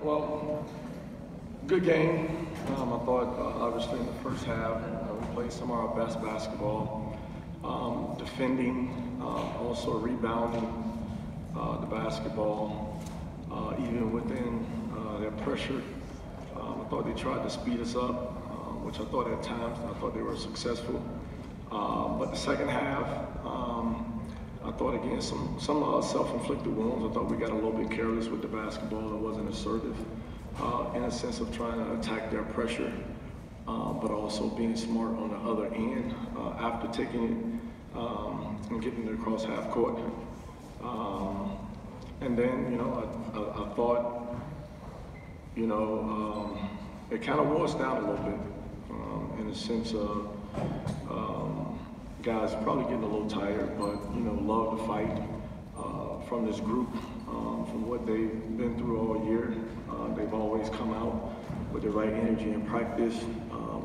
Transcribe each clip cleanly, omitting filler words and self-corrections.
Well, good game. I thought, obviously, in the first half, we played some of our best basketball. Defending, also rebounding the basketball, even within their pressure. I thought they tried to speed us up, which I thought at times, I thought they were successful. But the second half, I thought, again, some self-inflicted wounds. I thought we got a little bit careless with the basketball. It wasn't assertive in a sense of trying to attack their pressure, but also being smart on the other end after taking it and getting it across half court. And then, I thought, it kind of wore us down a little bit in the sense of guys probably getting a little tired, but, love to fight from this group, from what they've been through all year. They've always come out with the right energy in practice,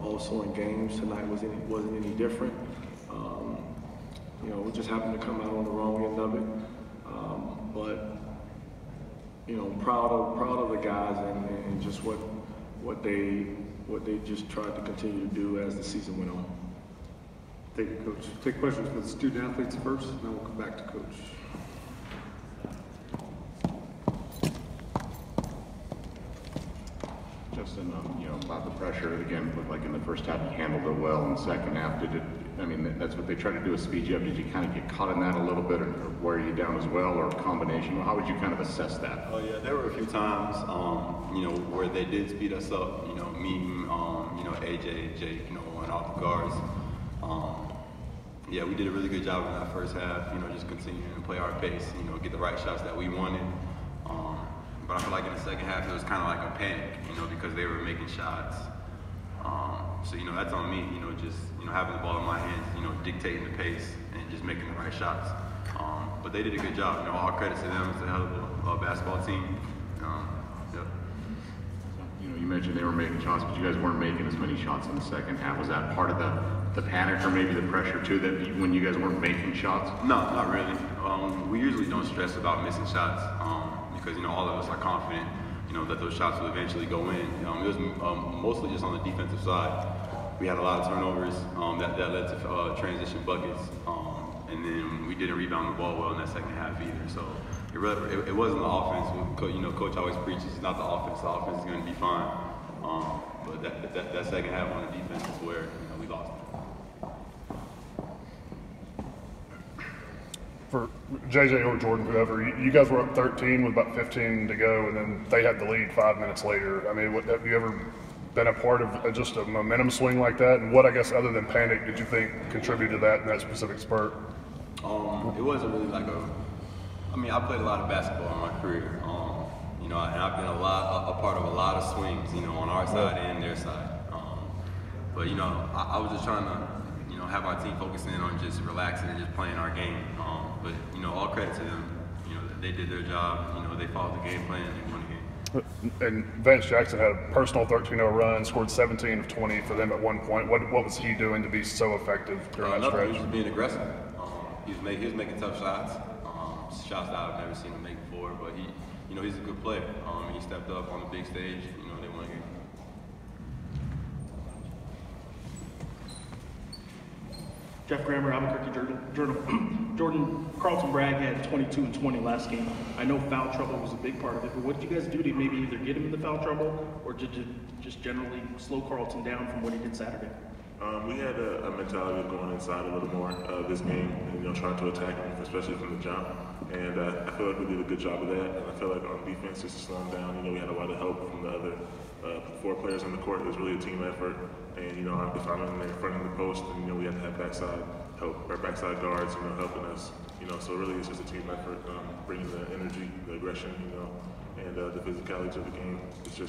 also in games. Tonight wasn't any different. We just happened to come out on the wrong end of it. But proud of the guys and just what they just tried to continue to do as the season went on. Thank you, Coach. Take questions for the student athletes first, and then we'll come back to Coach. Justin, about the pressure, again, looked like in the first half you handled it well. In the second half, that's what they try to do is speed you up. Did you kind of get caught in that a little bit, or wear you down as well, or a combination? How would you kind of assess that? Oh yeah, there were a few times, where they did speed us up. Me, AJ, Jake, and off the guards. Yeah, we did a really good job in that first half. Just continuing to play our pace. Get the right shots that we wanted. But I feel like in the second half it was kind of like a panic, because they were making shots. So that's on me. Just having the ball in my hands, dictating the pace and just making the right shots. But they did a good job. All credit to them. It's a hell of a basketball team. Yep. You mentioned they were making shots, but you guys weren't making as many shots in the second half. Was that part of the panic or maybe the pressure too, that when you guys weren't making shots? No, not really. We usually don't stress about missing shots because all of us are confident, that those shots will eventually go in. It was mostly just on the defensive side. We had a lot of turnovers that led to transition buckets, and then we didn't rebound the ball well in that second half either. So it wasn't the offense. Coach always preaches it's not the offense. The offense is going to be fine. But that second half on the defense is where we lost. For JJ or Jordan, whoever, you guys were up 13 with about 15 to go, and then they had the lead 5 minutes later. I mean, have you ever been a part of just a momentum swing like that? And what, I guess, other than panic, did you think contributed to that in that specific spurt? It wasn't really like I played a lot of basketball in my career, and I've been a part of a lot of swings, on our side and their side. But I was just trying to, have our team focusing on just relaxing and just playing our game. But all credit to them. They did their job. They followed the game plan and they won the game. And Vance Jackson had a personal 13-0 run, scored 17 of 20 for them at one point. What was he doing to be so effective during that stretch? He was being aggressive. He was making tough shots. Shots that I've never seen him make before. But he's a good player. He stepped up on the big stage. They won the game. Jeff Grammer, Albuquerque Journal. Jordan, Carlton Bragg had 22 and 20 last game. I know foul trouble was a big part of it, but what did you guys do to maybe either get him in the foul trouble or did you just generally slow Carlton down from what he did Saturday? We had a mentality of going inside a little more this game and trying to attack him, especially from the jump. And I feel like we did a good job of that. And I feel like on defense, just to slow him down, we had a lot of help from the other 4 players on the court. It was really a team effort. And if I'm in there fronting the post, then we have to have backside help, or backside guards, helping us. So really it's just a team effort, bringing the energy, the aggression, and the physicality to the game. It's a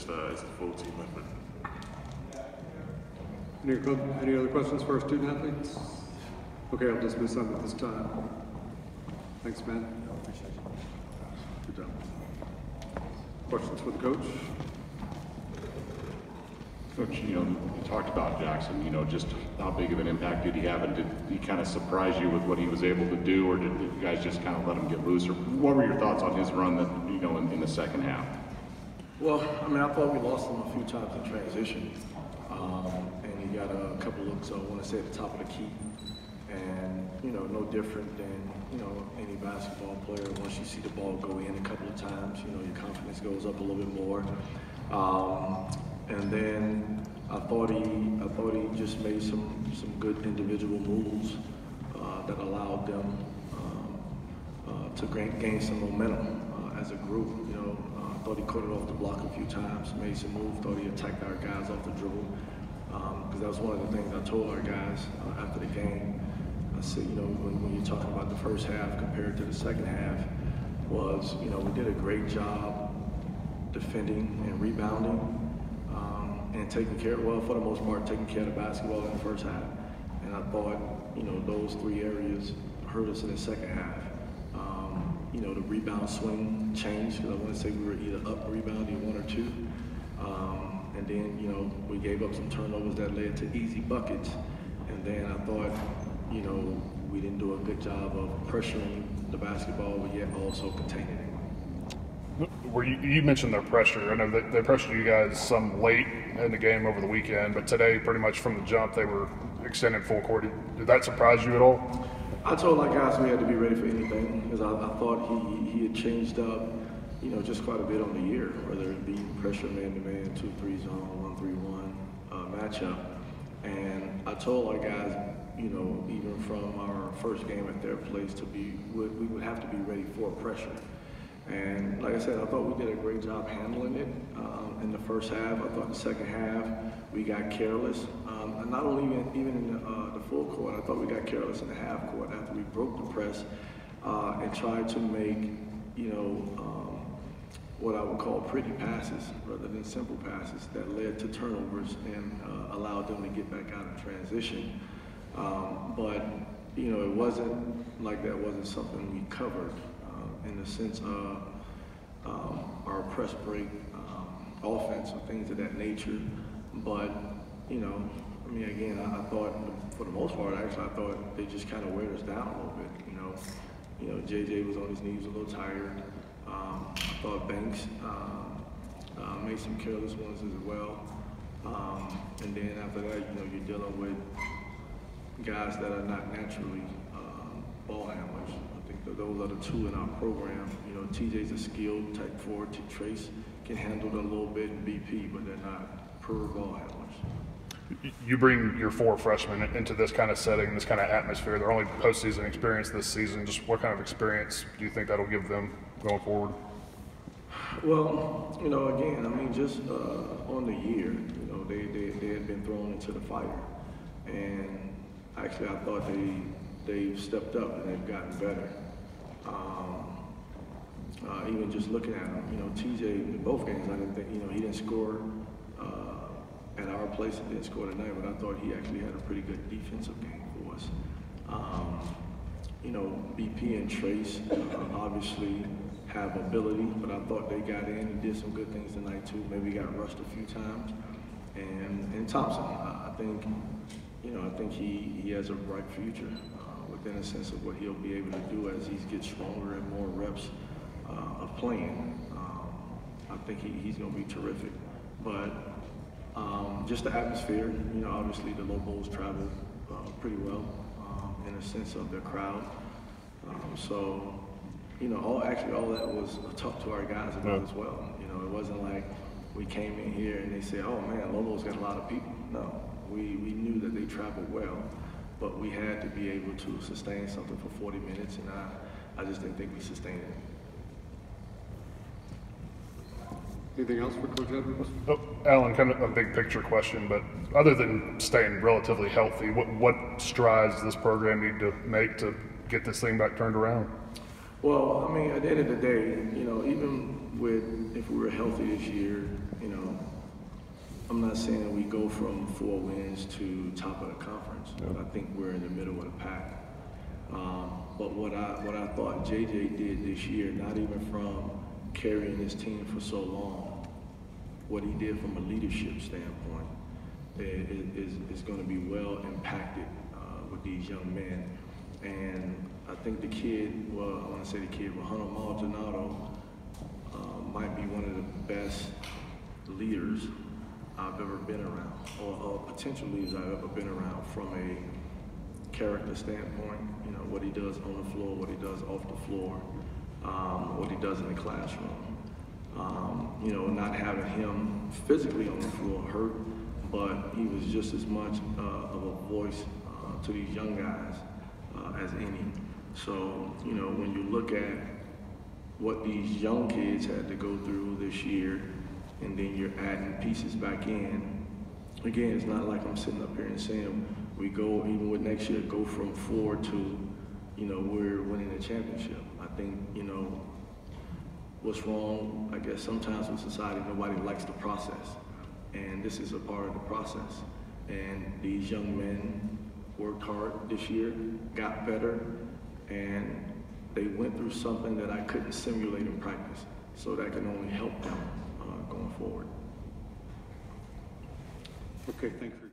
full team effort. Any other questions for our student athletes? Okay, I'll dismiss them at this time. Thanks, man. Good job. Questions for the coach? Coach, you talked about Jackson, just how big of an impact did he have, and did he kind of surprise you with what he was able to do, or did you guys just kind of let him get loose? Or what were your thoughts on his run that, in the second half? Well, I mean, I thought we lost him a few times in transition, and he got a couple looks, I want to say, at the top of the key. And, you know, no different than, you know, any basketball player. Once you see the ball go in a couple of times, you know, your confidence goes up a little bit more. And then I thought he just made some good individual moves that allowed them to gain some momentum as a group. You know, I thought he caught it off the block a few times, made some moves. Thought he attacked our guys off the dribble, because that was one of the things I told our guys after the game. I said, you know, when you're talking about the first half compared to the second half, was, you know, we did a great job defending and rebounding, and taking care, well, for the most part, taking care of the basketball in the first half. And I thought, you know, those three areas hurt us in the second half. You know, the rebound swing changed, because I want to say we were either up rebounding 1 or 2. And then, you know, we gave up some turnovers that led to easy buckets. And then I thought, you know, we didn't do a good job of pressuring the basketball, but yet also containing it. You mentioned their pressure. I know that they pressured you guys some late in the game over the weekend, but today, pretty much from the jump, they were extended full court. Did that surprise you at all? I told our guys we had to be ready for anything, because I thought he had changed up, you know, just quite a bit on the year, whether it be pressure man-to-man, 2-3 zone, 1-3-1 matchup. And I told our guys, you know, even from our first game at their place, we would have to be ready for pressure. And like I said, I thought we did a great job handling it in the first half. I thought the second half we got careless. And not only even in the full court, I thought we got careless in the half court after we broke the press and tried to make, you know, what I would call pretty passes rather than simple passes that led to turnovers and allowed them to get back out of transition. But, you know, it wasn't like that wasn't something we covered. In the sense of our press break offense or things of that nature. But, you know, I mean, again, I thought, for the most part, actually, I thought they just kind of weighed us down a little bit, you know. JJ was on his knees a little tired. I thought Banks made some careless ones as well. And then after that, you know, you're dealing with guys that are not naturally ball handlers. Those are the two in our program. You know, TJ's a skilled type forward. Trace can handle it a little bit in BP, but they're not pure ball handlers. You bring your 4 freshmen into this kind of setting, this kind of atmosphere. They're only postseason experience this season. Just what kind of experience do you think that'll give them going forward? Well, you know, again, I mean, just on the year, you know, they had been thrown into the fire, and actually, I thought they've stepped up and they've gotten better. Even just looking at him, you know, TJ in both games, I didn't think, you know, he didn't score at our place, he didn't score tonight, but I thought he actually had a pretty good defensive game for us. You know, BP and Trace obviously have ability, but I thought they got in and did some good things tonight too. Maybe got rushed a few times. And Thompson, I think, you know, I think he has a bright future within a sense of what he'll be able to do as he gets stronger and more reps of playing. I think he's going to be terrific. But just the atmosphere, you know, obviously the Lobos travel pretty well in a sense of their crowd. So, you know, all that was talked to our guys about as well. You know, it wasn't like we came in here and they said, oh man, Lobos got a lot of people. No, we knew that they traveled well, but we had to be able to sustain something for 40 minutes, and I just didn't think we sustained it. Anything else for Coach Edwards? Oh, Alan, kind of a big picture question, but other than staying relatively healthy, what strides does this program need to make to get this thing back turned around? Well, I mean, at the end of the day, you know, even with, if we were healthy this year, you know, I'm not saying that we go from 4 wins to top of the conference, but I think we're in the middle of the pack. But what I thought JJ did this year, not even from carrying this team for so long, what he did from a leadership standpoint is going to be well impacted with these young men. And I think the kid, well, I want to say the kid, but Hunter Maldonado, might be one of the best leaders I've ever been around, or potential leaders I've ever been around from a character standpoint. You know, what he does on the floor, what he does off the floor, what he does in the classroom. You know, not having him physically on the floor hurt, but he was just as much of a voice to these young guys as any. So, you know, when you look at what these young kids had to go through this year, and then you're adding pieces back in, again, it's not like I'm sitting up here and saying we go, even with next year, go from 4 to, you know, we're winning a championship. I think, you know, what's wrong, I guess sometimes in society, nobody likes the process. And this is a part of the process. And these young men worked hard this year, got better, and they went through something that I couldn't simulate in practice. So that can only help them going forward. Okay, thanks for